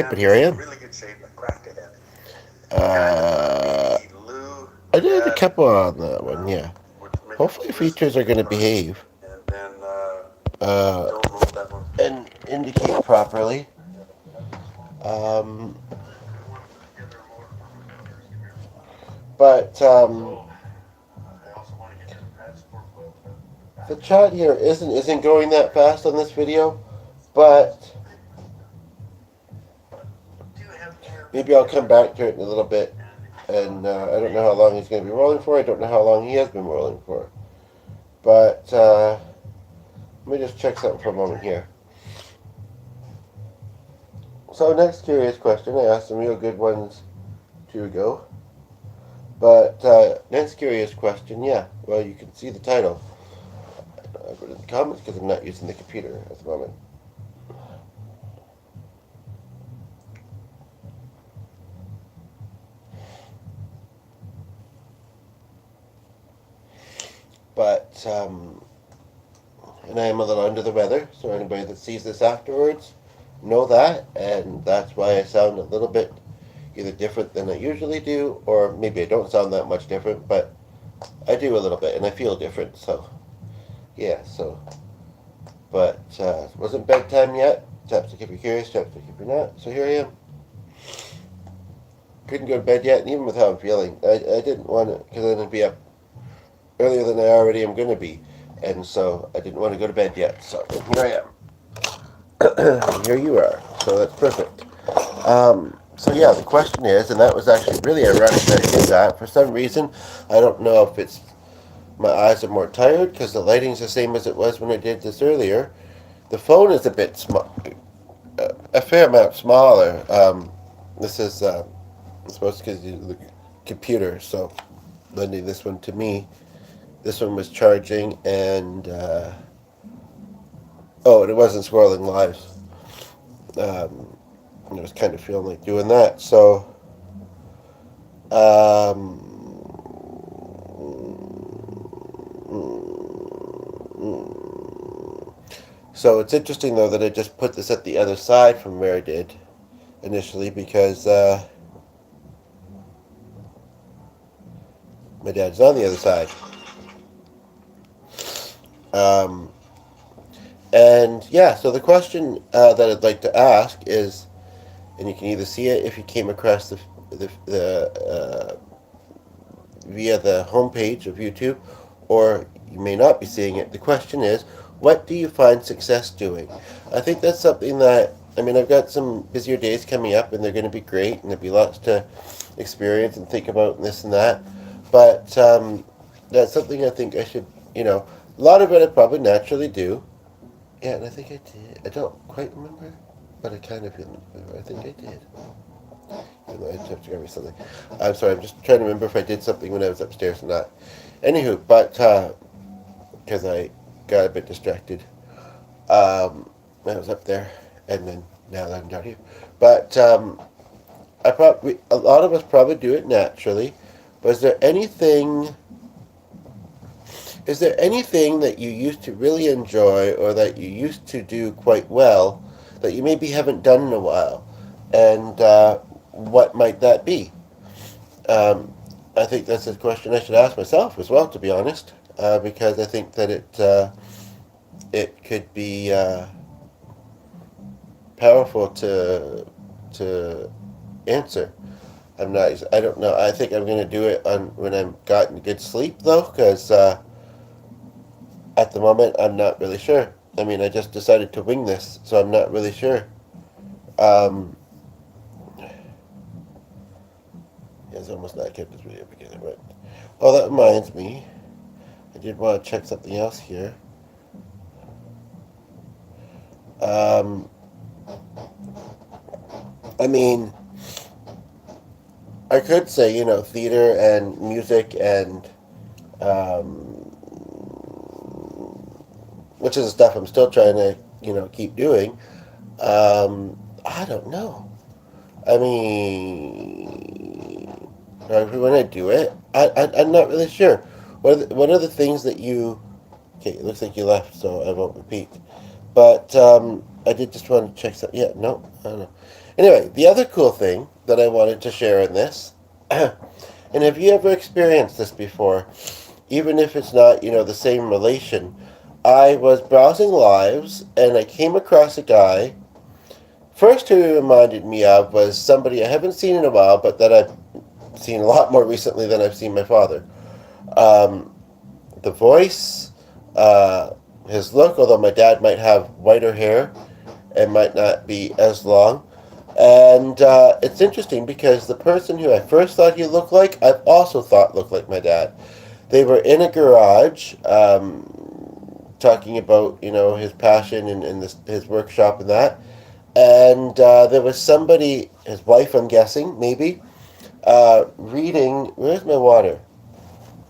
But here I am. I did a couple on that one, yeah. Hopefully features are going to behave uh, and indicate properly. Um, but the chat here isn't going that fast on this video, but maybe I'll come back to it in a little bit. And I don't know how long he's going to be rolling for. I don't know how long he has been rolling for. But let me just check something for a moment here. So next curious question. I asked some real good ones 2 ago. But next curious question, yeah. Well, you can see the title. I put it in the comments because I'm not using the computer at the moment. But, and I am a little under the weather, so anybody that sees this afterwards, know that, and that's why I sound a little bit either different than I usually do, or maybe I don't sound that much different, but I do a little bit, and I feel different, so, yeah, so, but, it wasn't bedtime yet. Chapstick if you're curious, chapstick if you're not, so here I am. Couldn't go to bed yet, and even with how I'm feeling, I didn't want to, because I'm going to be up earlier than I already am going to be, and so I didn't want to go to bed yet, so here I am. Here you are, so that's perfect. So yeah, the question is, and that was actually really ironic that I did that. For some reason, I don't know if it's my eyes are more tired because the lighting's the same as it was when I did this earlier. The phone is a bit a fair amount smaller. This is I'm supposed to use the computer, so lending this one to me. This one was charging, and oh, and it wasn't scrolling live. I was kind of feeling like doing that, so um, so it's interesting though that I just put this at the other side from where I did initially because my dad's on the other side. Um, and yeah, so the question that I'd like to ask is, and you can either see it if you came across the via the homepage of YouTube, or you may not be seeing it. The question is, what do you find success doing? I think that's something that, I mean, I've got some busier days coming up, and they're going to be great, and there'll be lots to experience and think about and this and that. But that's something I think I should, a lot of it I probably naturally do. Yeah, and I think I did. I don't quite remember, but I kind of feel. I think I did. Even though I have to grab me something. I'm sorry. I'm just trying to remember if I did something when I was upstairs or not. Anywho, but because I got a bit distracted when I was up there, and then now that I'm down here. But I probably a lot of us probably do it naturally. But is there anything that you used to really enjoy or that you used to do quite well that you maybe haven't done in a while? And what might that be? Um, I think that's a question I should ask myself as well, to be honest, because I think that it could be powerful to answer. I'm not. I don't know. I think I'm going to do it on when I've gotten good sleep, though, because at the moment I'm not really sure. I mean, I just decided to wing this, so I'm not really sure. Um, it's almost not kept this video together, but oh, that reminds me. I did want to check something else here. Um, I mean, I could say theater and music and which is the stuff I'm still trying to keep doing. I don't know. I mean, when I do it, I'm not really sure. What are the things that you? Okay, it looks like you left, so I won't repeat. But I did just want to check some. Yeah, no, I don't know. Anyway, the other cool thing that I wanted to share in this, and have you ever experienced this before, even if it's not, the same relation? I was browsing lives and I came across a guy. First, who he reminded me of was somebody I haven't seen in a while, but that I've seen a lot more recently than I've seen my father. Um, the voice, uh, his look, although my dad might have whiter hair and might not be as long. And it's interesting because the person who I first thought he looked like, I've also thought looked like my dad. They were in a garage talking about, his passion and his workshop and that. And there was somebody, his wife, I'm guessing, maybe, reading. Where's my water?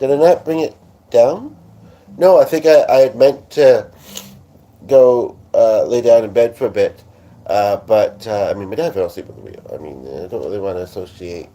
Did I not bring it down? No, I think I had meant to go lay down in bed for a bit. But I mean, my dad fell asleep at the wheel. I mean, I don't really want to associate.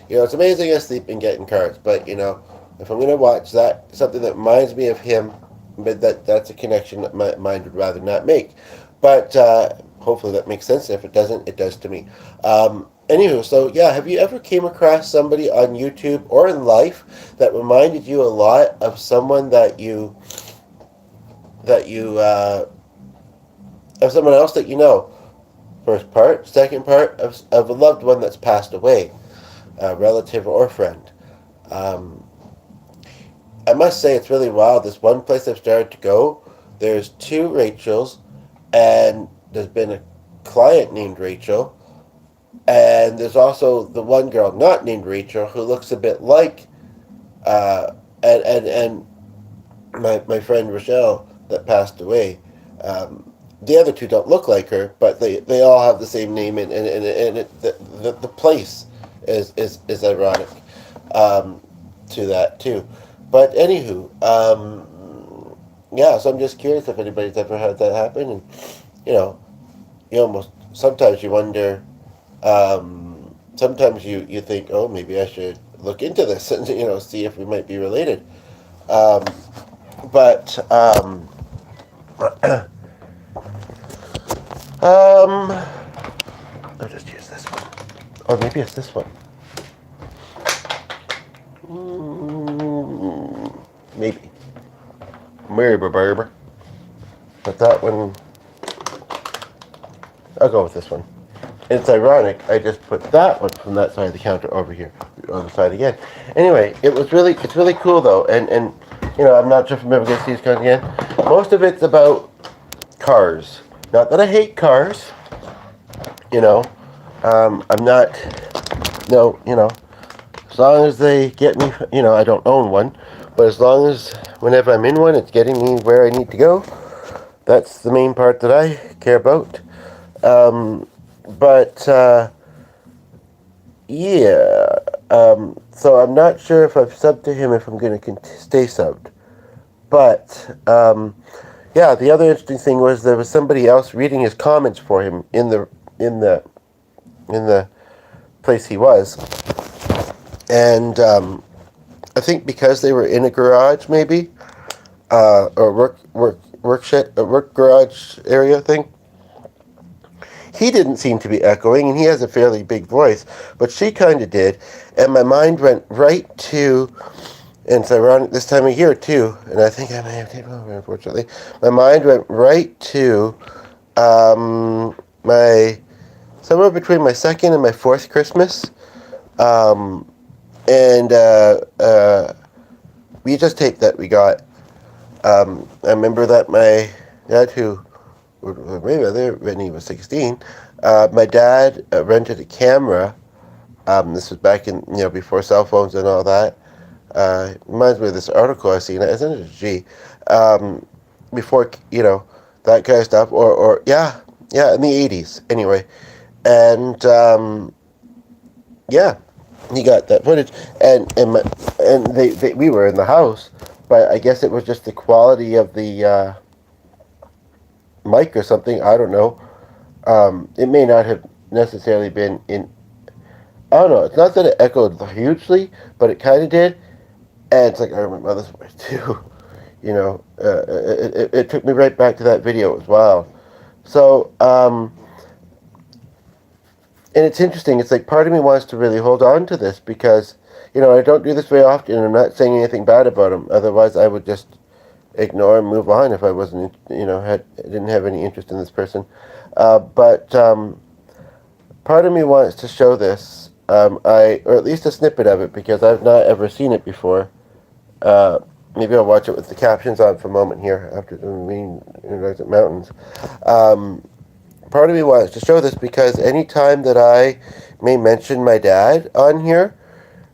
It's amazing I sleep and get in cars, but if I'm gonna watch that something that reminds me of him, but that's a connection that my mind would rather not make. But hopefully that makes sense. If it doesn't, it does to me. Anywho, so yeah, have you ever came across somebody on YouTube or in life that reminded you a lot of someone that you of someone else that you know? First part, second part of a loved one that's passed away, a relative or friend. Um, I must say it's really wild. This one place I've started to go, there's two Rachels, and there's been a client named Rachel, and there's also the one girl not named Rachel who looks a bit like, uh, and my friend Rochelle that passed away. The other two don't look like her, but they all have the same name, and the place is ironic to that too. But anywho, yeah. So I'm just curious if anybody's ever had that happen, and you know, you almost sometimes you wonder. Sometimes you think, oh, maybe I should look into this and see if we might be related. Um, but I'll just use this one, or maybe it's this one. Maybe. Maybe, baby. But that one, I'll go with this one. It's ironic. I just put that one from that side of the counter over here, the other side again. Anyway, it's really cool though, and I'm not sure if I'm ever going to see these cars again. Most of it's about cars. Not that I hate cars. I'm not. No, as long as they get me, I don't own one, but as long as whenever I'm in one, it's getting me where I need to go. That's the main part that I care about. But yeah. So I'm not sure if I've subbed to him if I'm going to stay subbed. But yeah, the other interesting thing was there was somebody else reading his comments for him in the place he was, and I think because they were in a garage, maybe, or work garage area thing. He didn't seem to be echoing, and he has a fairly big voice, but she kind of did, and my mind went right to, and it's ironic this time of year too, and I think I may have taken over, unfortunately. My mind went right to my somewhere between my second and my fourth Christmas, and we just taped that we got. I remember that my dad, who maybe when he was 16, my dad rented a camera. This was back in before cell phones and all that. Reminds me of this article I seen. Isn't it a G? Before that kind of stuff, or yeah, in the 80s anyway, and yeah, he got that footage, and we were in the house, but I guess it was just the quality of the mic or something. I don't know. It may not have necessarily been in. I don't know. It's not that it echoed hugely, but it kind of did. And it's like I heard my mother's voice too. It took me right back to that video. It was wild. So and it's interesting. It's like part of me wants to really hold on to this because, I don't do this very often, and I'm not saying anything bad about him. Otherwise, I would just ignore and move on if I wasn't, didn't have any interest in this person. But part of me wants to show this, or at least a snippet of it, because I've not ever seen it before. Uh, Maybe I'll watch it with the captions on for a moment here after the meeting in the mountains. Um, Part of me wants to show this because anytime that I may mention my dad on here,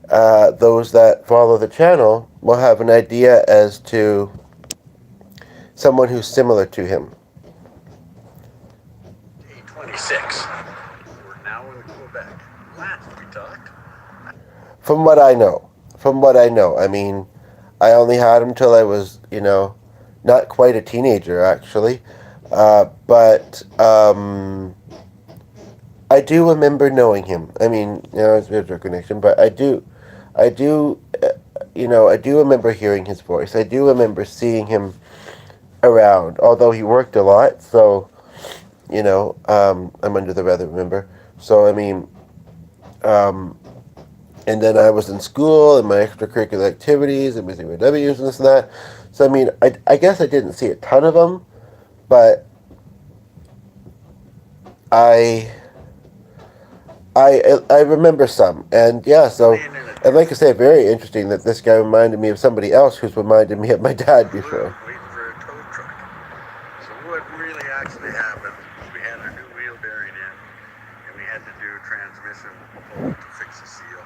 those that follow the channel will have an idea as to someone who's similar to him. Day 26. We're now in Quebec. Last we talked. From what I know. I mean, I only had him till I was, not quite a teenager, actually. But I do remember knowing him. I mean, it's a visual connection, but I do, I do remember hearing his voice. I do remember seeing him around, although he worked a lot, so, I'm under the weather, remember? So, I mean, um, and then I was in school and my extracurricular activities and busy with W's and this and that. So, I mean, I guess I didn't see a ton of them, but I I remember some, and yeah. So, and like I say, very interesting that this guy reminded me of somebody else who's reminded me of my dad before. Waiting for a tow truck. So what really actually happened was we had a new wheel bearing in, and we had to do transmission pull to fix the seal.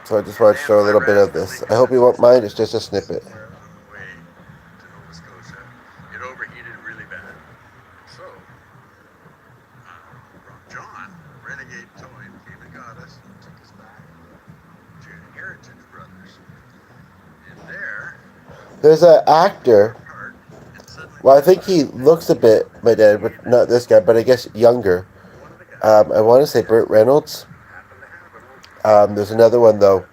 So I just want to show a little bit of this. I hope you won't mind. It's just a snippet. Somewhere on the way to Nova Scotia, it overheated really bad. So John, Renegade Towing, came and got us and took us back to Heritage Brothers. And there, There's an actor. part, and suddenly Well, I think he looks a bit my dad, but not this guy. But I guess younger. one of the guys I want to say Burt Reynolds. happened to have an old There's another one though.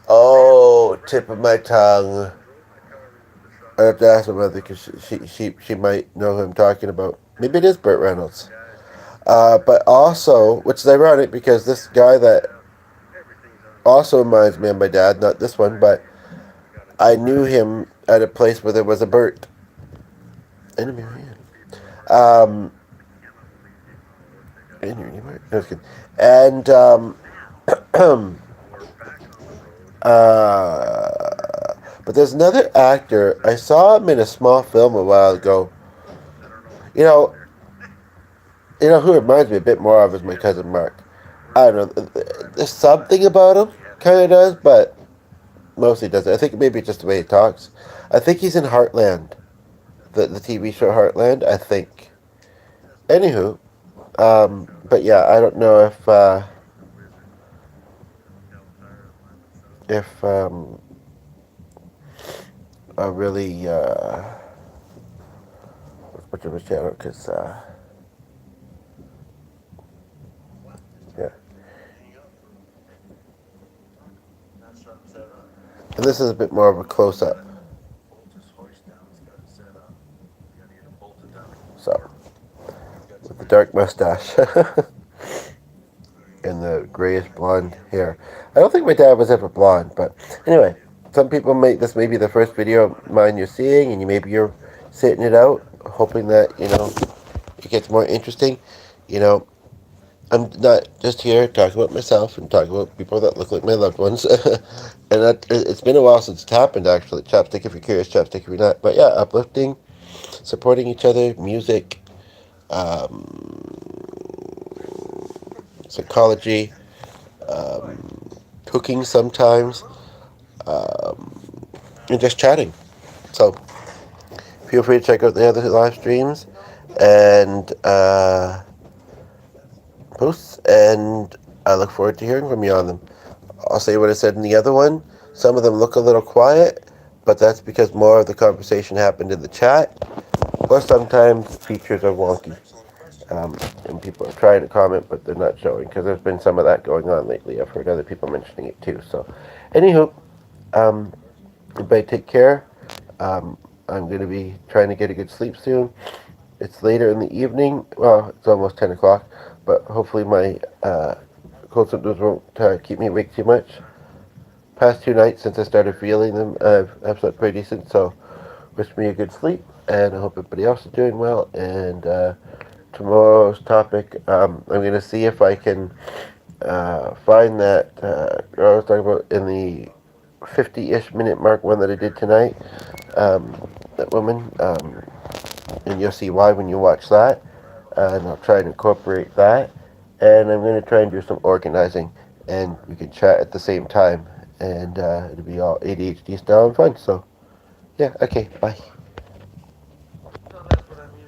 Oh, tip of my tongue. I have to ask my mother because she might know who I'm talking about. Maybe it is Burt Reynolds. But also, which is ironic because this guy that also reminds me of my dad, not this one, but I knew him at a place where there was a Burt. In a million. No, just kidding. And but there's another actor. I saw him in a small film a while ago. You know, who reminds me a bit more of is my cousin Mark. I don't know. There's something about him, kind of does, but mostly doesn't. I think maybe just the way he talks. I think he's in Heartland, the TV show Heartland. I think. Anywho, but yeah, I don't know if I really which of his channel because yeah. And this is a bit more of a close up. So, with the dark mustache and the grayish blonde hair. I don't think my dad was ever blonde, but anyway, some people this may be the first video of mine you're seeing, and maybe you're sitting it out, hoping that it gets more interesting. I'm not just here talking about myself and talking about people that look like my loved ones. And it's been a while since it happened, actually. Chapstick if you're curious, chapstick if you're not. But yeah, uplifting, supporting each other, music, psychology, cooking sometimes, and just chatting. So feel free to check out the other live streams and posts, and I look forward to hearing from you on them. I'll say what I said in the other one. Some of them look a little quiet, but that's because more of the conversation happened in the chat, or sometimes features are wonky. And people are trying to comment, but they're not showing, because there's been some of that going on lately. I've heard other people mentioning it too. So, anywho, everybody take care. I'm going to be trying to get a good sleep soon. It's later in the evening. Well, it's almost 10 o'clock. but hopefully my cold symptoms won't keep me awake too much. Past 2 nights since I started feeling them, I've slept pretty decent, so wish me a good sleep, and I hope everybody else is doing well. And tomorrow's topic, I'm going to see if I can find that I was talking about in the 50-ish minute mark one that I did tonight. That woman, and you'll see why when you watch that. And I'll try and incorporate that. And I'm going to try and do some organizing, and we can chat at the same time. And it'll be all ADHD style and fun. So, yeah, okay, bye.